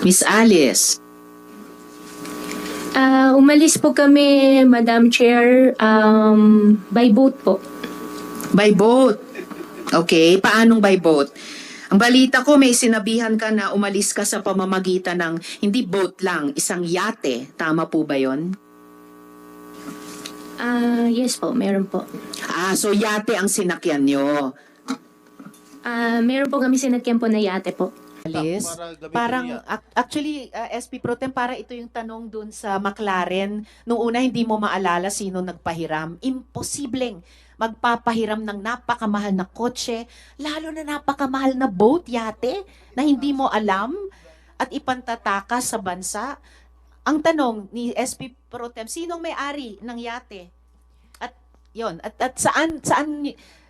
Miss Alice. Umalis po kami, Madam Chair, by boat po. By boat. Okay, paanong by boat? Ang balita ko may sinabihan ka na umalis ka sa pamamagitan ng hindi boat lang, isang yate. Tama po ba yon? Yes po, meron po. So yate ang sinakyan nyo. Meron po kami sinakyan po na yate po. Alice, parang actually SP Pro Tem, para ito yung tanong dun sa McLaren. Nung una hindi mo maalala sino nagpahiram. Imposibleng magpapahiram ng napakamahal na kotse, lalo na napakamahal na boat, yate, na hindi mo alam at ipantatakas sa bansa. Ang tanong ni SP Pro Tem, sinong may-ari ng yate? At yon, at saan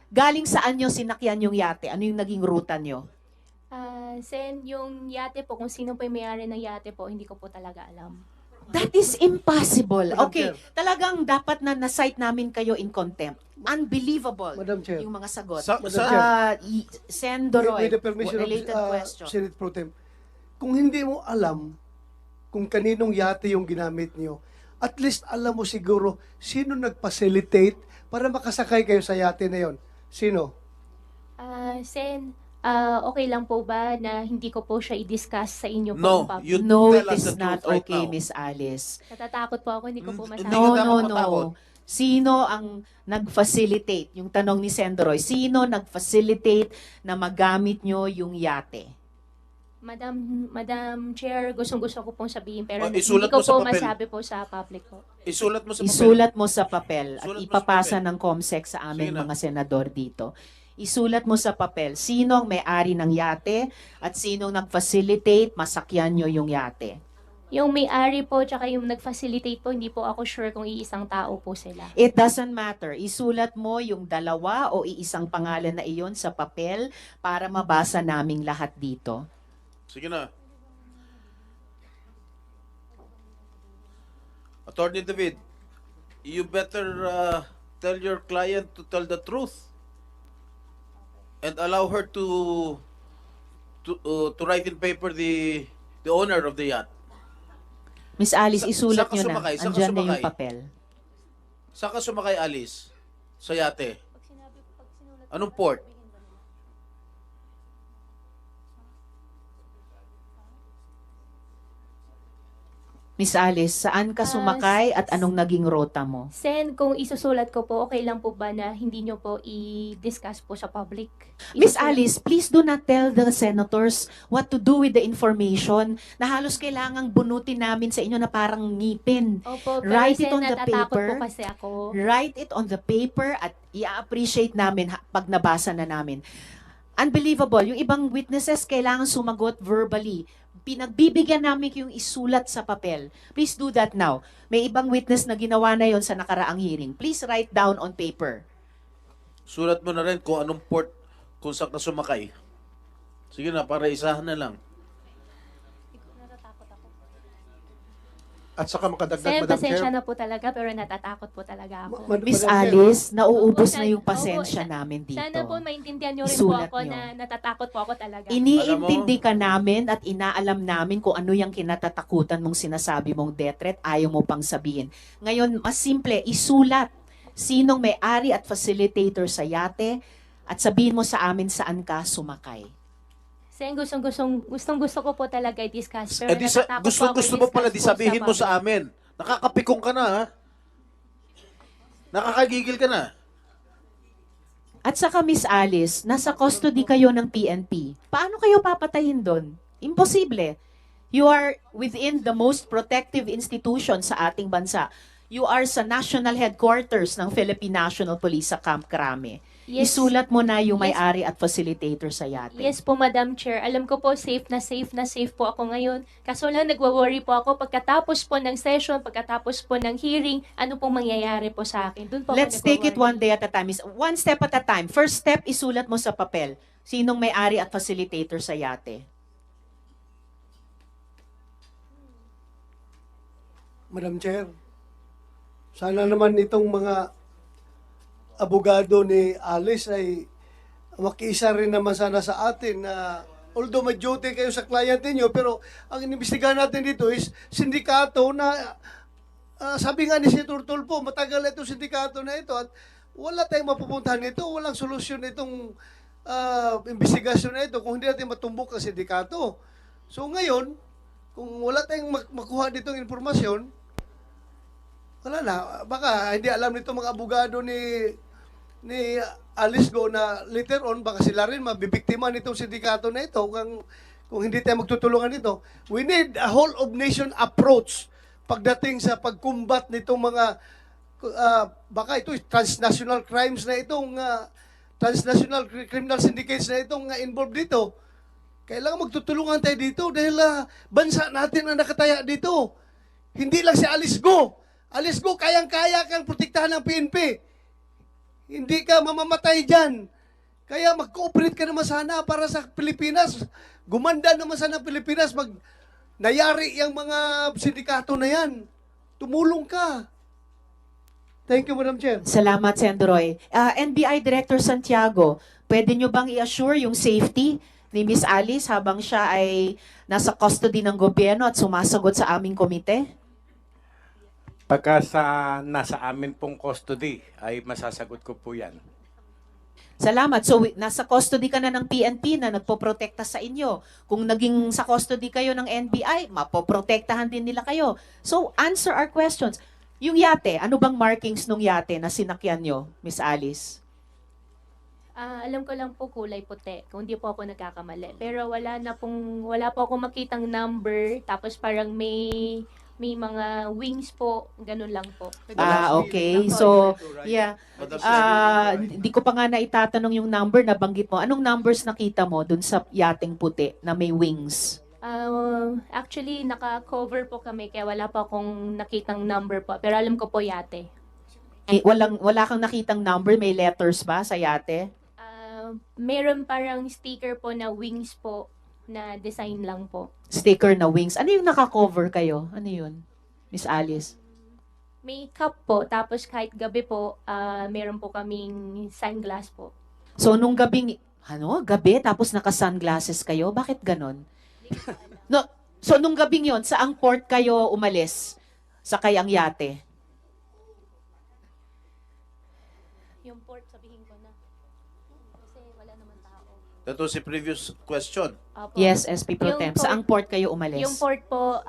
galing saan nyo sinakyan yung yate? Ano yung naging ruta nyo? Sen, yung yate po, kung sino po yung may-ari ng yate po, hindi ko po talaga alam. That is impossible. Madam Okay, Chair. talagang dapat na na-cite namin kayo in contempt. Unbelievable Madam Chair. yung mga sagot. Madam Chair. Sen Doroy, With the permission related of question. Senate Pro Tem, kung hindi mo alam kung kaninong yate yung ginamit niyo, at least alam mo siguro sino nag-facilitate para makasakay kayo sa yate na yon. Sino? Sen, okay lang po ba na hindi ko po siya i-discuss sa inyo po? No, in public? you No, tell it us is the not truth right okay, now. Miss Alice. Natatakot po ako, hindi ko po Hindi masabi. ka No, dapat no, matakot. no. Sino ang nag-facilitate? Yung tanong ni Sen Doroy, sino nag-facilitate na magamit nyo yung yate? Madam Chair, gustong-gusto ko pong sabihin, pero hindi Isulat ko mo sa po papel. masabi po sa public po. Isulat mo sa papel. Isulat mo sa papel at Isulat mo sa ipapasa papel. ng COMSEC sa aming Sige na. mga senador dito. Isulat mo sa papel sino ang may-ari ng yate at sino nag-facilitate masakyan nyo yung yate. Yung may-ari po, tsaka yung nag-facilitate po, hindi po ako sure kung iisang tao po sila. It doesn't matter. Isulat mo yung dalawa o iisang pangalan na iyon sa papel para mabasa naming lahat dito. Sige na. Attorney David, you better tell your client to tell the truth and allow her to write in paper the owner of the yacht. Miss Alice, isulat Saan ka nyo na. sumakay? Saan ka Andyan na yung sumakay? papel. Saan ka sumakay, Alice? Sa yate? Anong port? Miss Alice, saan ka sumakay at anong naging rota mo? Sen, kung isusulat ko po, okay lang po ba na hindi nyo po i-discuss po sa public? Miss Isusulat- Alice, please do not tell the senators what to do with the information na halos kailangang bunutin namin sa inyo na parang ngipin. Opo, pero Write it Sen, on the natatakot paper. po kasi ako. Write it on the paper at i-appreciate namin pag nabasa na namin. Unbelievable. Yung ibang witnesses kailangan sumagot verbally. Pinagbibigyan namin yung isulat sa papel. Please do that now. May ibang witness na ginawa na yon sa nakaraang hearing. Please write down on paper. Sulat mo na rin kung anong port, kung saan ka sumakay. Sige na, para isahan na lang. At saka makadagdag, Sen, Madam pasensya Chair. na po talaga, pero natatakot po talaga ako. Miss Madam Chair. Alice, nauubos Opo, na yung opo, pasensya sa- namin dito. Sana po maintindihan nyo rin Isulat po ako nyo. na natatakot po ako talaga. Iniintindi ka namin at inaalam namin kung ano yung kinatatakutan mong sinasabi mong death threat, ayaw mo pang sabihin. Ngayon, mas simple, isulat sinong may-ari at facilitator sa yate at sabihin mo sa amin saan ka sumakay. Sen, gustong-gusto ko po talaga i-discuss. Pero Eh, natatakot po ako gusto mo pala, di i-discuss po sabihin mo public. sa amin. Nakakapikong ka na, ha? Nakakagigil ka na. At saka Miss Alice, nasa custody kayo ng PNP. Paano kayo papatayin doon? Imposible. You are within the most protective institution sa ating bansa. You are sa national headquarters ng Philippine National Police sa Camp Crame. Yes. Isulat mo na yung Yes. may-ari at facilitator sa yate. Yes po, Madam Chair. Alam ko po, safe na safe po ako ngayon. Kaso lang, nagwa-worry po ako pagkatapos po ng session, pagkatapos po ng hearing, ano pong mangyayari po sa akin. Doon po Let's ako take it one nagwa-worry. day at a time. One step at a time. First step, isulat mo sa papel. Sinong may-ari at facilitator sa yate? Madam Chair, sana naman itong mga abogado ni Alice ay makiisa rin naman sana sa atin na although may duty kayo sa client niyo, pero ang inimbestigahan natin dito is sindikato na sabi nga ni Senator Tulfo, matagal na itong sindikato na ito at wala tayong mapupuntahan nito, walang solusyon itong investigasyon na ito kung hindi natin matumbok ang sindikato. So ngayon, kung wala tayong makuha ditong informasyon, wala na. Baka hindi alam nito mga abogado ni Alice Go na later on, baka sila rin mabibiktima nitong sindikato na ito kung hindi tayo magtutulungan nito. We need a whole of nation approach pagdating sa pagkumbat nitong mga baka ito transnational crimes na itong transnational criminal syndicates na itong involved dito. Kailangan magtutulungan tayo dito dahil bansa natin ang nakataya dito. Hindi lang si Alice Go. Alice Go, kayang-kaya kang protektahan ng PNP. Hindi ka mamamatay dyan. Kaya mag-cooperate ka naman sana para sa Pilipinas. Gumanda naman sana ang Pilipinas. Nayari yung mga sindikato na yan. Tumulong ka. Thank you, Madam Chair. Salamat, Sendroy. NBI Director Santiago, pwede nyo bang i-assure yung safety ni Miss Alice habang siya ay nasa custody ng gobyerno at sumasagot sa aming komite? Pagka nasa amin pong custody, ay masasagot ko po yan. Salamat. So, nasa custody ka na ng PNP na nagpoprotekta sa inyo. Kung naging sa custody kayo ng NBI, mapoprotektahan din nila kayo. So, answer our questions. Yung yate, ano bang markings nung yate na sinakyan nyo, Miss Alice? Alam ko lang po kulay puti, kung hindi po ako nagkakamali. Pero wala po ako makitang number, tapos parang may mga wings po, ganun lang po. Okay. So, yeah. Madam Chair, Hindi ko pa nga naitatanong yung number na banggit mo. Anong numbers nakita mo dun sa yating puti na may wings? Actually, naka-cover po kami, kaya wala pa akong nakitang number po. Pero alam ko po yate. Wala kang nakitang number, may letters ba sa yate? Meron parang sticker po na wings po, na design lang po. Sticker na wings. Ano yung naka-cover kayo? Ano yun, Miss Alice? May cup po, tapos kahit gabi po, meron po kaming sunglass po. So, nung gabi, tapos naka-sunglasses kayo? Bakit ganon? No, so, nung gabing yon, saang port kayo umalis? Sakay ang yate? Yung port, sabihin ko na. Kasi wala naman tao. that was the previous question. Opo. Yes, SP Pro Yung Tem. port- Saang port kayo umalis? Yung port po,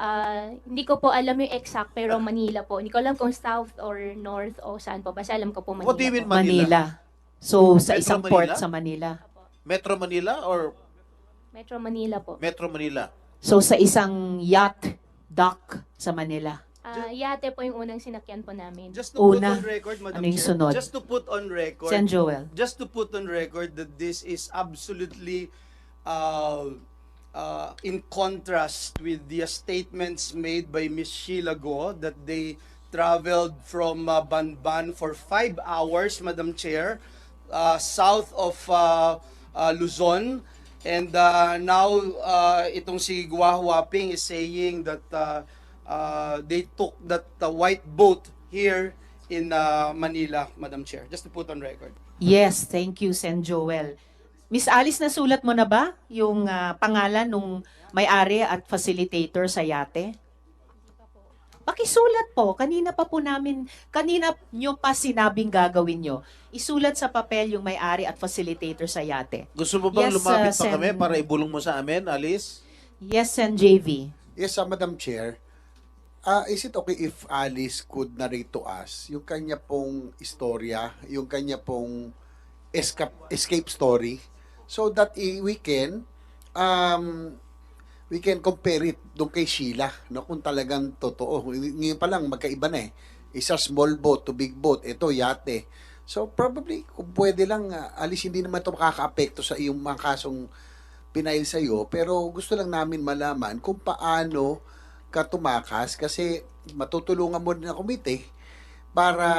hindi ko po alam yung exact, pero Manila po. Hindi ko alam kung south or north o saan po. Basta alam ko po Manila What do you mean po. Manila? So, sa Metro isang Manila? port sa Manila. Metro Manila or Metro Manila po. Metro Manila? So, sa isang yacht dock sa Manila. Yate po yung unang sinakyan po namin. Just to put Una, on record, Madam ano yung Chair, sunod? just to put on record, Sen Joel. just to put on record that this is absolutely in contrast with the statements made by Ms. Sheila Go that they traveled from Banban for 5 hours, Madam Chair, south of Luzon. And now, itong si Gua Huaping is saying that they took that white boat here in Manila, Madam Chair. Just to put on record. Yes, thank you, Sen Joel. Miss Alice, nasulat mo na ba yung pangalan nung may-ari at facilitator sa yate? Pakisulat po. Kanina nyo pa sinabing gagawin nyo. Isulat sa papel yung may-ari at facilitator sa yate. Gusto mo bang Yes, lumapit pa Sen. kami para ibulong mo sa amin, Alice? Yes, Sen JV. Yes, Madam Chair. Is it okay if Alice could narrate to us yung kanya pong istorya, yung kanya pong escape story, so that we can compare it doon kay Sheila, no, kung talagang totoo. Ngayon pa lang magkaiba na eh. Isa small boat to big boat, ito yate. So probably kung pwede lang, Alice, hindi naman ito makaka-apekto sa iyong mga kasong pinail sa iyo, pero gusto lang namin malaman kung paano ka tumakas, kasi matutulungan mo din ang komite para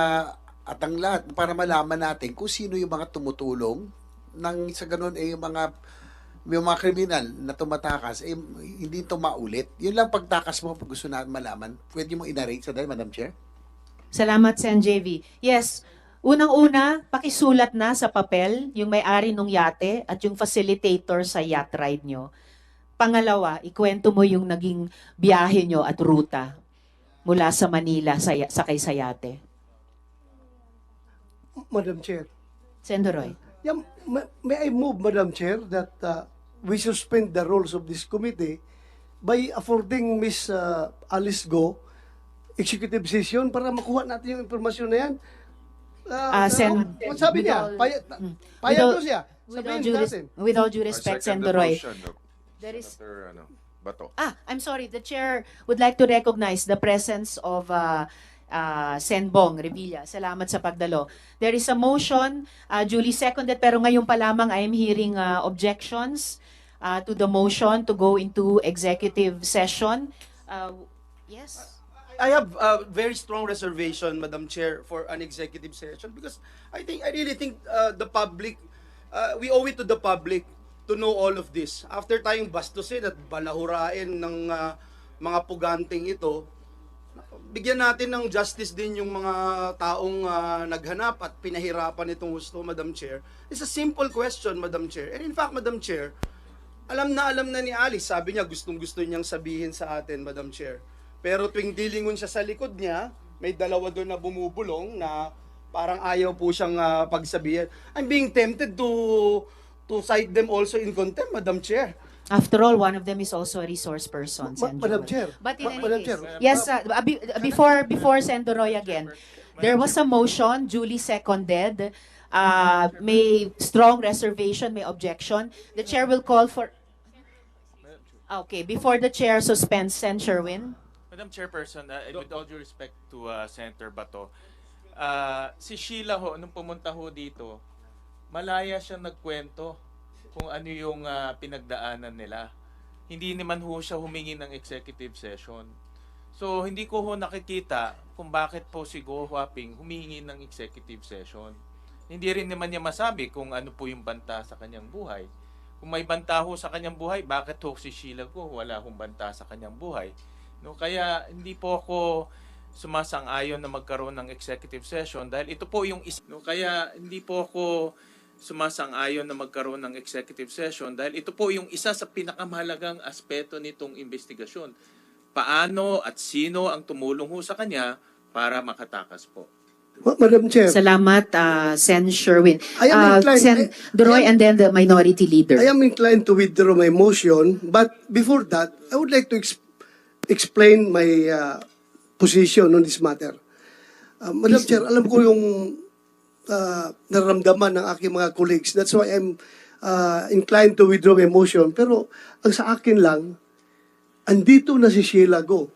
at ang lahat para malaman natin kung sino yung mga tumutulong nang sa ganun yung mga kriminal na tumatakas hindi ito maulit. Yun lang pagtakas mo pag gusto natin malaman. Pwede mo i-narrate sa dahil, Madam Chair? Salamat, Sen JV. Yes, Unang-una, pakisulat na sa papel yung may-ari ng yate at yung facilitator sa yacht ride nyo. Pangalawa, ikwento mo yung naging biyahe nyo at ruta mula sa Manila sakay sa yate. Madam Chair. Sendoroy. Yeah, may I move, Madam Chair, that we suspend the rules of this committee by affording Miss Alice Go executive session para makuha natin yung informasyon na yan. Sabi niya, payag ko siya. Sabihin natin. With all due respect, Sendoroy. There is Bato. I'm sorry. The chair would like to recognize the presence of Senbong Revilla. Salamat sa pagdalo. There is a motion, duly seconded, pero ngayon pa lamang I am hearing objections to the motion to go into executive session. Yes. I have a very strong reservation, Madam Chair, for an executive session because I really think the public, we owe it to the public to know all of this. After tayong bastusin at balahurain ng mga puganting ito, bigyan natin ng justice din yung mga taong naghanap at pinahirapan itong gusto, Madam Chair. It's a simple question, Madam Chair. And in fact, Madam Chair, alam na ni Alice, sabi niya gustong-gusto niyang sabihin sa atin, Madam Chair. Pero tuwing dilingon siya sa likod niya, may dalawa doon na bumubulong na parang ayaw po siyang pagsabihin. I'm being tempted to cite them also in contempt, Madam Chair. After all, one of them is also a resource person. Madam Chair. But in any Madam case, Chair. yes, before Sendoroy again, there was a motion duly seconded. May strong reservation, may objection. The chair will call for. Okay, before the chair suspends, Sen. Sherwin. Madam Chairperson, with all due respect to Senator Bato, si Sheila ho, nung pumunta ho dito, malaya siya nagkwento kung ano yung pinagdaanan nila. Hindi naman ho siya humingi ng executive session. So, hindi ko ho nakikita kung bakit po si Go Huaping humingi ng executive session. Hindi rin naman niya masabi kung ano po yung banta sa kanyang buhay. Kung may banta ho sa kanyang buhay, bakit ho si Sheila Go wala hong banta sa kanyang buhay? No, kaya hindi po ako sumasang-ayon na magkaroon ng executive session dahil ito po yung isa sa pinakamahalagang aspeto nitong investigasyon. Paano at sino ang tumulong ho sa kanya para makatakas po? Madam Chair. Salamat, Sen. Sherwin. I am inclined- Sen. Doroy and then the minority leader. I am inclined to withdraw my motion, but before that, I would like to explain my position on this matter. Madam Chair, alam ko yung nararamdaman ng aking mga colleagues. That's why I'm inclined to withdraw my motion. Pero ang sa akin lang, andito na si Sheila Go.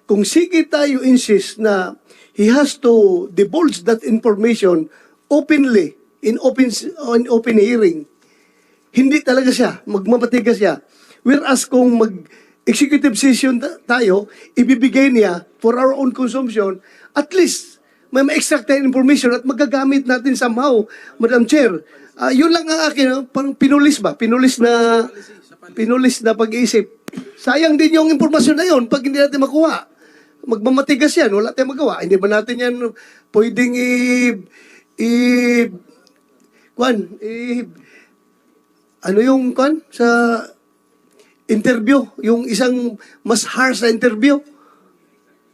Kung sige tayo insist na he has to divulge that information openly, in open hearing, hindi talaga siya, magmamatigas siya. Whereas kung executive session tayo, ibibigay niya for our own consumption, at least may ma-extract tayo information at magagamit natin somehow, Madam Chair. Yun lang ang akin, parang pinulis na pag-iisip. Sayang din yung impormasyon na yun pag hindi natin makuha. Magmamatigas yan, wala tayong magawa. Hindi ba natin yan pwedeng sa interview, yung isang mas harsh na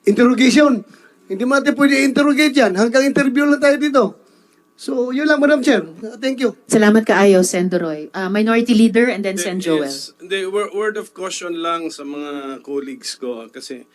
interrogation. Hindi mo natin pwede interrogate yan. Hanggang interview lang tayo dito. So, yun lang, Madam Chair. Thank you. Salamat kaayo, Sen. Doroy. Minority leader and then Sen. Joel. Yes, the word of caution lang sa mga colleagues ko kasi